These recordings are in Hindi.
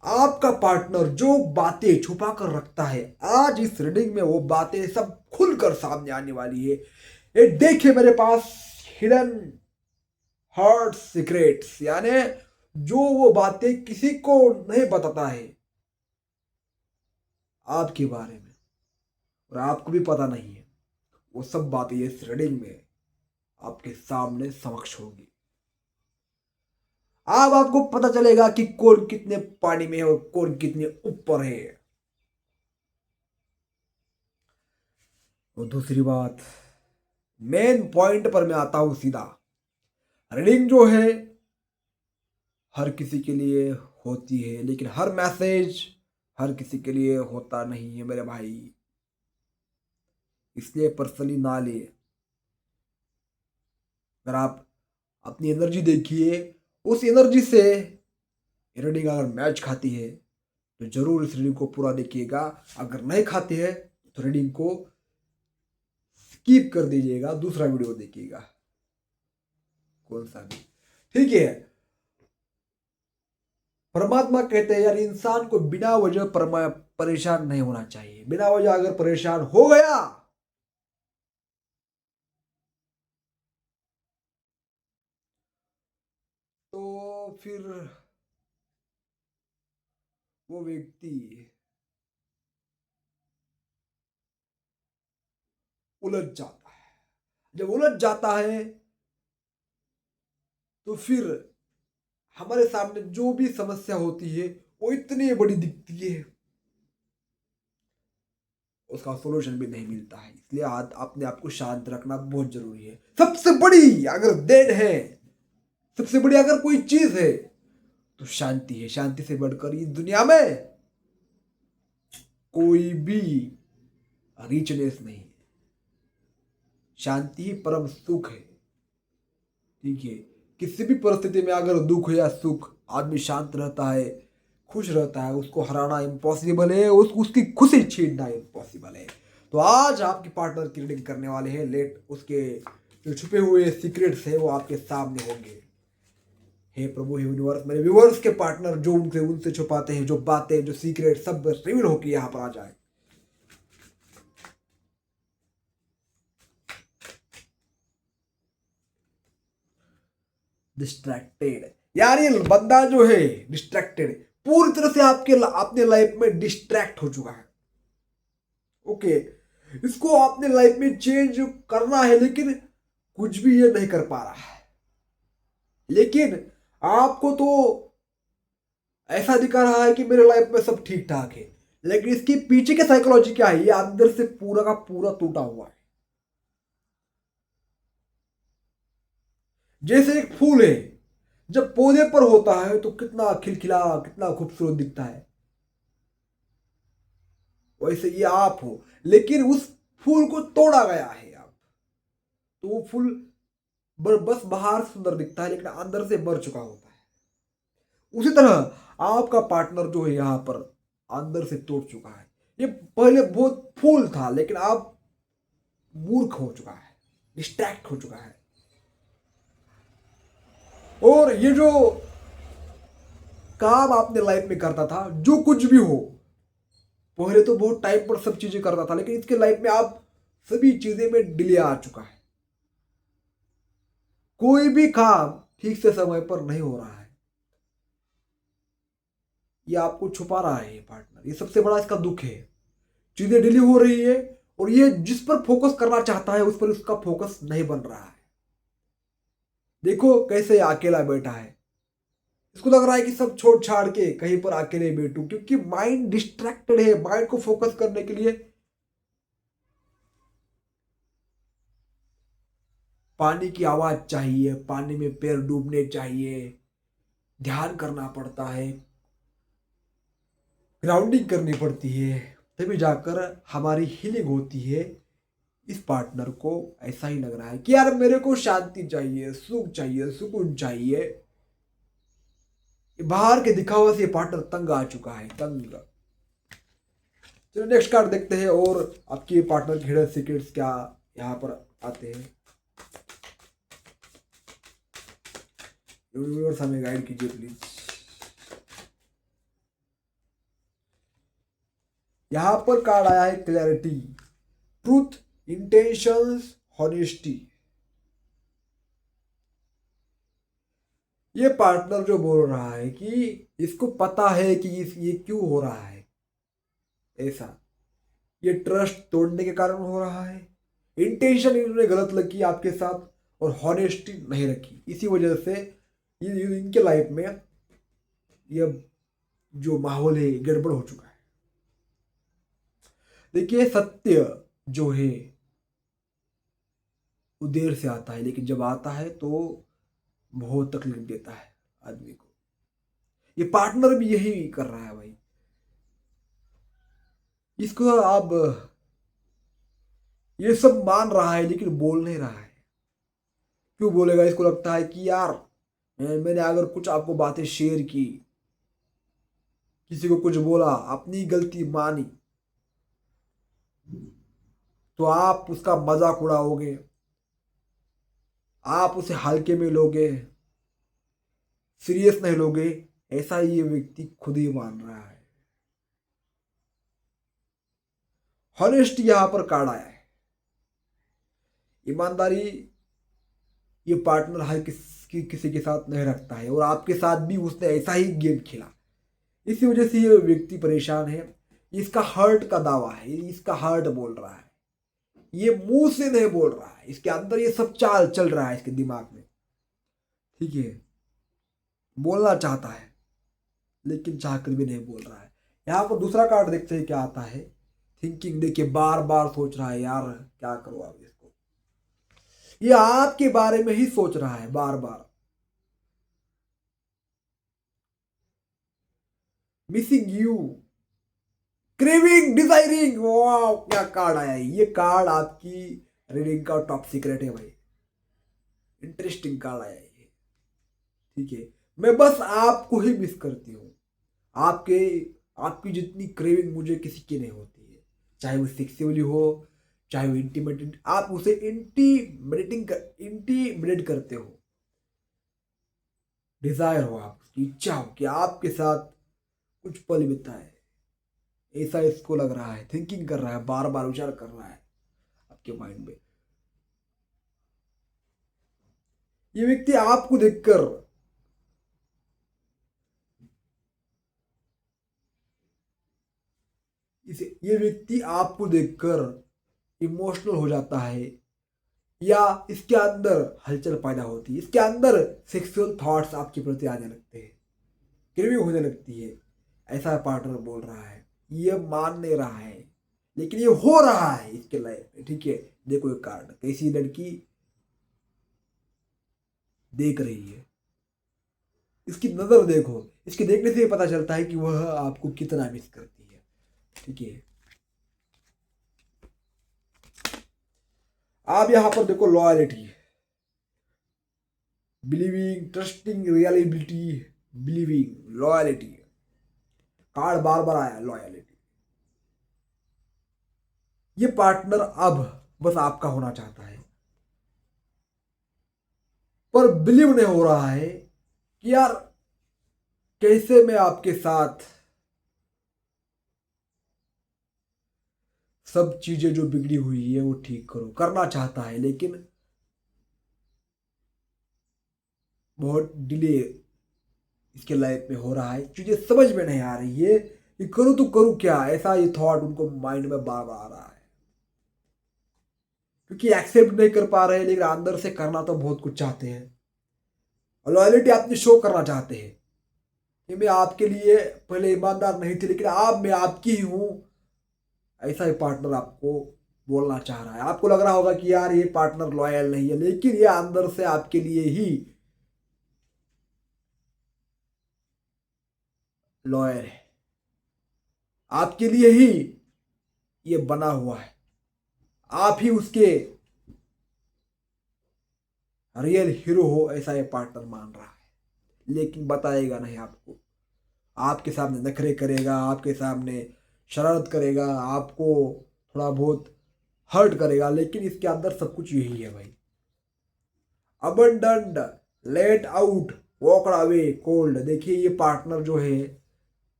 आपका पार्टनर जो बातें छुपा कर रखता है, आज इस रीडिंग में वो बातें सब खुलकर सामने आने वाली है। ये देखिए मेरे पास हिडन हार्ट सीक्रेट्स, यानी जो वो बातें किसी को नहीं बताता है आपके बारे में, और आपको भी पता नहीं है, वो सब बातें इस रीडिंग में आपके सामने समक्ष होगी। अब आपको पता चलेगा कि कौन कितने पानी में है और कौन कितने ऊपर है। और दूसरी बात, मेन पॉइंट पर मैं आता हूं सीधा। रीडिंग जो है हर किसी के लिए होती है, लेकिन हर मैसेज हर किसी के लिए होता नहीं है मेरे भाई, इसलिए पर्सनली ना लिए। अगर आप अपनी एनर्जी देखिए, उस एनर्जी से रीडिंग अगर मैच खाती है तो जरूर इस रीडिंग को पूरा देखिएगा। अगर नहीं खाती है तो रीडिंग को स्किप कर दीजिएगा, दूसरा वीडियो देखिएगा, कौन सा भी, ठीक है। परमात्मा कहते हैं यार, इंसान को बिना वजह परेशान नहीं होना चाहिए। बिना वजह अगर परेशान हो गया तो फिर वो व्यक्ति उलझ जाता है। जब उलझ जाता है तो फिर हमारे सामने जो भी समस्या होती है वो इतनी बड़ी दिखती है, उसका सोल्यूशन भी नहीं मिलता है। इसलिए अपने आप को शांत रखना बहुत जरूरी है। सबसे बड़ी अगर देन है, सबसे बड़ी अगर कोई चीज है तो शांति है। शांति से बढ़कर इस दुनिया में कोई भी रिचनेस नहीं है। शांति ही परम सुख है, ठीक है। किसी भी परिस्थिति में अगर दुख या सुख, आदमी शांत रहता है, खुश रहता है, उसको हराना इम्पॉसिबल है, उसकी खुशी छीनना इम्पॉसिबल है। तो आज आपके पार्टनर की रीडिंग करने वाले हैं। लेट उसके जो छुपे हुए सीक्रेट्स है वो आपके सामने होंगे। हे प्रभु, हे यूनिवर्स, मेरे व्यूअर्स के पार्टनर जो उनसे उनसे छुपाते हैं, जो बातें, जो सीक्रेट, सब रिवील होकर यहाँ पर आ जाए। डिस्ट्रैक्टेड, यार ये बंदा जो है डिस्ट्रैक्टेड, पूरी तरह से आपके अपने लाइफ में डिस्ट्रैक्ट हो चुका है। ओके, इसको अपने लाइफ में चेंज करना है, लेकिन कुछ भी ये नहीं कर पा रहा है। लेकिन आपको तो ऐसा दिखा रहा है कि मेरे लाइफ में सब ठीक ठाक है, लेकिन इसकी पीछे की साइकोलॉजी क्या है, ये अंदर से पूरा का पूरा टूटा हुआ है। जैसे एक फूल है, जब पौधे पर होता है तो कितना खिलखिला, कितना खूबसूरत दिखता है, वैसे ये आप हो, लेकिन उस फूल को तोड़ा गया है आप, तो वो फूल बस बाहर सुंदर दिखता है, लेकिन अंदर से मर चुका होता है। उसी तरह आपका पार्टनर जो है यहाँ पर अंदर से टूट चुका है। ये पहले बहुत फूल था, लेकिन अब मूर्ख हो चुका है, डिस्ट्रैक्ट हो चुका है। और ये जो काम आपने लाइफ में करता था, जो कुछ भी हो, पहले तो बहुत टाइम पर सब चीजें करता था, लेकिन इसके लाइफ में आप सभी चीजें में डिले आ चुका है। कोई भी काम ठीक से समय पर नहीं हो रहा है। ये आपको छुपा रहा है ये पार्टनर, ये सबसे बड़ा इसका दुख है। चीजें डिले हो रही है और ये जिस पर फोकस करना चाहता है उस पर उसका फोकस नहीं बन रहा है। देखो कैसे अकेला बैठा है, इसको लग रहा है कि सब छोड़ छाड़ के कहीं पर अकेले बैठूं, क्योंकि माइंड डिस्ट्रैक्टेड है। माइंड को फोकस करने के लिए पानी की आवाज चाहिए, पानी में पैर डूबने चाहिए, ध्यान करना पड़ता है, ग्राउंडिंग करनी पड़ती है, तभी जाकर हमारी हीलिंग होती है। इस पार्टनर को ऐसा ही लग रहा है कि यार मेरे को शांति चाहिए, सुख चाहिए, सुकून चाहिए। बाहर के दिखावा से ये पार्टनर तंग आ चुका है, तंग। चलो नेक्स्ट कार्ड देखते हैं और आपके पार्टनर के हिडन सीक्रेट्स क्या यहाँ पर आते हैं। यूनिवर्स हमें गाइड कीजिए प्लीज। यहां पर कार्ड आया है क्लैरिटी, ट्रूथ, इंटेंशंस, हॉनेस्टी। ये पार्टनर जो बोल रहा है कि इसको पता है कि ये क्यों हो रहा है ऐसा, ये ट्रस्ट तोड़ने के कारण हो रहा है, इंटेंशन इन्होंने गलत लगी आपके साथ, और हॉनेस्टी नहीं रखी, इसी वजह से ये इनके लाइफ में ये जो माहौल है गड़बड़ हो चुका है। देखिए सत्य जो है वो देर से आता है, लेकिन जब आता है तो बहुत तकलीफ देता है आदमी को। ये पार्टनर भी यही कर रहा है भाई, इसको अब ये सब मान रहा है लेकिन बोल नहीं रहा है। क्यों बोलेगा? इसको लगता है कि यार मैंने अगर कुछ आपको बातें शेयर की, किसी को कुछ बोला, अपनी गलती मानी, तो आप उसका मजाक उड़ाओगे, आप उसे हल्के में लोगे, सीरियस नहीं लोगे। ऐसा ही ये व्यक्ति खुद ही मान रहा है। हॉनेस्टी यहां पर कार्ड आया है, ईमानदारी ये पार्टनर हर किसी के साथ नहीं रखता है, और आपके साथ भी उसने ऐसा ही गेम खेला, इसी वजह से ये व्यक्ति परेशान है। इसका हर्ट का दावा है, इसका हर्ट बोल रहा है, ये मुंह से नहीं बोल रहा है, इसके अंदर ये सब चाल चल रहा है इसके दिमाग में, ठीक है। बोलना चाहता है लेकिन चाहकर भी नहीं बोल रहा है। यहां पर दूसरा कार्ड देखते हैं क्या आता है, थिंकिंग। देखिए बार बार सोच रहा है यार क्या करूं अब इसको, ये आपके बारे में ही सोच रहा है बार बार। मिसिंग यू, क्रेविंग, डिजायरिंग, वाह क्या कार्ड आया है। ये कार्ड आपकी रीडिंग का टॉप सीक्रेट है भाई, इंटरेस्टिंग कार्ड आया है ये, ठीक है। मैं बस आपको ही मिस करती हूँ, आपके आपकी जितनी क्रेविंग मुझे किसी की नहीं होती है, चाहे वो सेक्सुअली हो, चाहे वो इंटीमेट, आप उसे इंटीमिडेट करते हो, डिजायर हो, आपकी इच्छा हो कि आपके साथ कुछ पल बिताए, ऐसा इसको लग रहा है। थिंकिंग कर रहा है, बार बार विचार कर रहा है आपके माइंड में। ये व्यक्ति आपको देखकर ये व्यक्ति आपको देखकर इमोशनल हो जाता है, या इसके अंदर हलचल पैदा होती है, इसके अंदर सेक्सुअल थॉट्स आपके प्रति आने लगते हैं, क्रेविंग होने लगती है। ऐसा पार्टनर बोल रहा है, ये मान नहीं रहा है लेकिन ये हो रहा है इसके लाइफ में, ठीक है। देखो एक कार्ड, कैसी लड़की देख रही है, इसकी नजर देखो, इसके देखने से पता चलता है कि वह आपको कितना मिस करती है, ठीक है। आप यहां पर देखो loyalty, believing, trusting, reliability, believing, loyalty, card बार बार आया लॉयलिटी। ये पार्टनर अब बस आपका होना चाहता है, पर बिलीव नहीं हो रहा है कि यार कैसे मैं आपके साथ सब चीजें जो बिगड़ी हुई है वो ठीक करूं। करना चाहता है लेकिन बहुत डिले इसके लाइफ में हो रहा है, चीजें समझ में नहीं आ रही है कि करूं तो करूं क्या, ऐसा ये थॉट उनको माइंड में बार बार आ रहा है, क्योंकि एक्सेप्ट नहीं कर पा रहे हैं लेकिन अंदर से करना तो बहुत कुछ चाहते हैं, और लॉयल्टी अपनी शो करना चाहते हैं कि मैं आपके लिए पहले ईमानदार नहीं थी लेकिन अब मैं आपकी ही हूं। ऐसा ही पार्टनर आपको बोलना चाह रहा है। आपको लग रहा होगा कि यार ये पार्टनर लॉयल नहीं है, लेकिन ये अंदर से आपके लिए ही लॉयल है, आपके लिए ही ये बना हुआ है, आप ही उसके रियल हीरो हो, ऐसा ये पार्टनर मान रहा है, लेकिन बताएगा नहीं आपको। आपके सामने नखरे करेगा, आपके सामने शरारत करेगा, आपको थोड़ा बहुत हर्ट करेगा, लेकिन इसके अंदर सब कुछ यही है भाई। Abandoned, let out, walked away, cold. देखिए ये पार्टनर जो है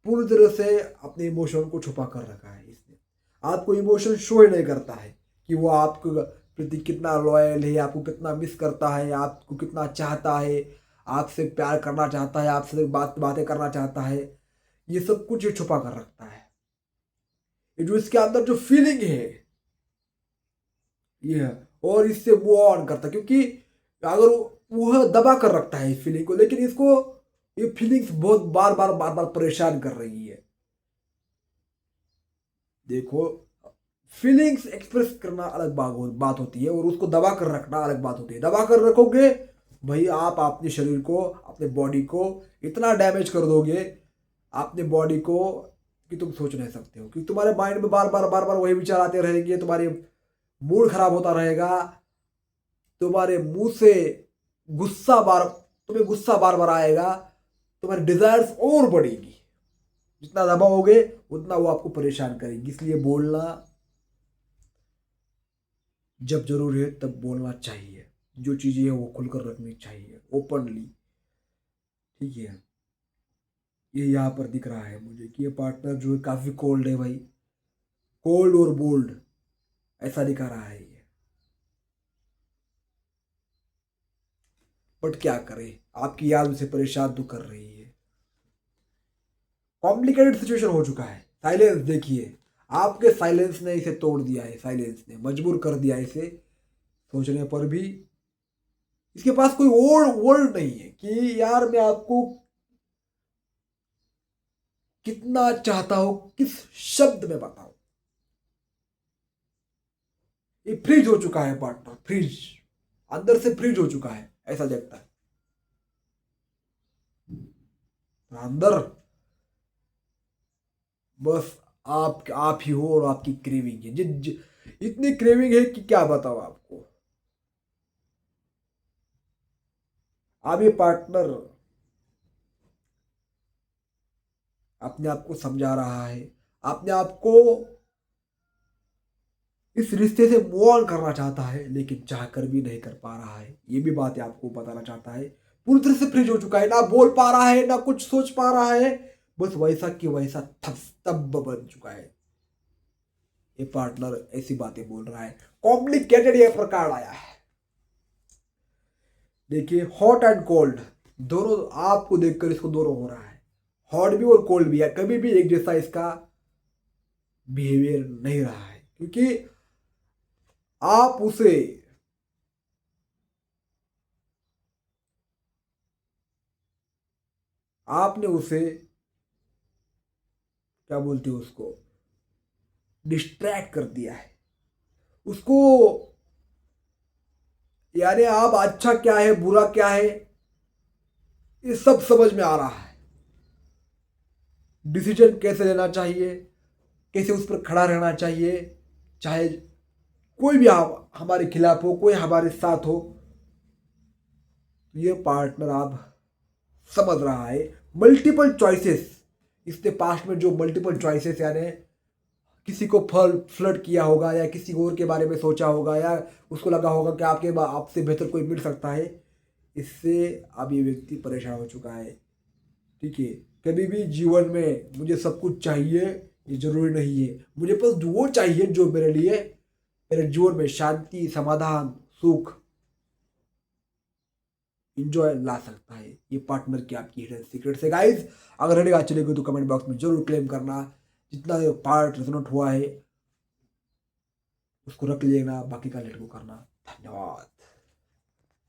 पूरी तरह से अपने इमोशन को छुपा कर रखा है इसने, आपको इमोशन शो ही नहीं करता है कि वो आपको प्रति कितना लॉयल है, आपको कितना मिस करता है, आपको कितना चाहता है, आपसे प्यार करना चाहता है, आपसे बातें करना चाहता है। ये सब कुछ ये छुपा कर रखता है। ये जो इसके अंदर जो फीलिंग है ये है, और इससे मूव ऑन करता है, क्योंकि अगर वह दबा कर रखता है इस फीलिंग को, लेकिन इसको ये फीलिंग्स बहुत बार बार परेशान कर रही है। देखो, फीलिंग्स एक्सप्रेस करना अलग बात होती है, और उसको दबा कर रखना अलग बात होती है। दबा कर रखोगे भाई, आप अपने शरीर को, अपने बॉडी को इतना डैमेज कर दोगे, अपने बॉडी को, कि तुम सोच नहीं सकते हो। क्योंकि तुम्हारे माइंड में बार बार वही विचार आते रहेंगे, तुम्हारे मूड खराब होता रहेगा, तुम्हारे मुंह से तुम्हें गुस्सा बार बार आएगा, तुम्हारी डिजायर्स और बढ़ेगी। जितना दबाओगे उतना वो आपको परेशान करेगी। इसलिए बोलना जब जरूरी है तब बोलना चाहिए। जो चीजें है वो खुलकर रखनी चाहिए, ओपनली। ठीक है, ये यहाँ पर दिख रहा है मुझे कि ये पार्टनर जो है काफी कोल्ड है भाई, कोल्ड और बोल्ड ऐसा दिखा रहा है ये। बट क्या करे, आपकी याद उसे परेशान तो कर रही है। कॉम्प्लिकेटेड सिचुएशन हो चुका है। साइलेंस देखिए, आपके साइलेंस ने इसे तोड़ दिया है, साइलेंस ने मजबूर कर दिया इसे। सोचने पर भी इसके पास कोई और वर्ड नहीं है कि यार मैं आपको कितना चाहता हूं, किस शब्द में बताऊं। ये फ्रीज हो चुका है पार्टनर, फ्रीज, अंदर से फ्रीज हो चुका है, ऐसा लगता है। अंदर बस आप ही हो, और आपकी क्रेविंग है, इतनी क्रेविंग है कि क्या बताओ आपको। अब ये पार्टनर अपने आप को समझा रहा है, अपने आप को इस रिश्ते से मूव ऑन करना चाहता है, लेकिन चाहकर भी नहीं कर पा रहा है। ये भी बात आपको बताना चाहता है। पूरी तरह से फ्रीज हो चुका है, ना बोल पा रहा है, ना कुछ सोच पा रहा है, बस वैसा कि वैसा स्तब्ध बन चुका है। ये पार्टनर ऐसी बातें बोल रहा है। कॉम्प्लिकेटेड ये प्रकार आया है। देखिए, हॉट एंड कोल्ड दोनों आपको देखकर इसको दोनों हो रहा है। हॉट भी और कोल्ड भी है, कभी भी एक जैसा इसका बिहेवियर नहीं रहा है, क्योंकि आप उसे आपने उसे क्या बोलते हो उसको, डिस्ट्रैक्ट कर दिया है उसको। यानी आप अच्छा क्या है, बुरा क्या है, ये सब समझ में आ रहा है। डिसीजन कैसे लेना चाहिए, कैसे उस पर खड़ा रहना चाहिए, चाहे कोई भी हमारे खिलाफ हो, कोई हमारे साथ हो। ये पार्टनर आप समझ रहा है। मल्टीपल चॉइसेस, इसने पास्ट में जो मल्टीपल चॉइसेस, यानी किसी को फ्लर्ट किया होगा, या किसी और के बारे में सोचा होगा, या उसको लगा होगा कि आपसे बेहतर कोई मिल सकता है, इससे अब ये व्यक्ति परेशान हो चुका है। ठीक है, कभी भी जीवन में मुझे सब कुछ चाहिए ये जरूरी नहीं है। मुझे बस वो चाहिए जो मेरे लिए मेरे जीवन में शांति, समाधान, सुख, इंजॉय ला सकता है। ये पार्टनर की आपकी हिडन सीक्रेट है गाइस। अगर वीडियो अच्छी लगी तो कमेंट बॉक्स में जरूर क्लेम करना। जितना पार्ट रेजोनेट हुआ है उसको रख लेना, बाकी का लेट को करना। धन्यवाद।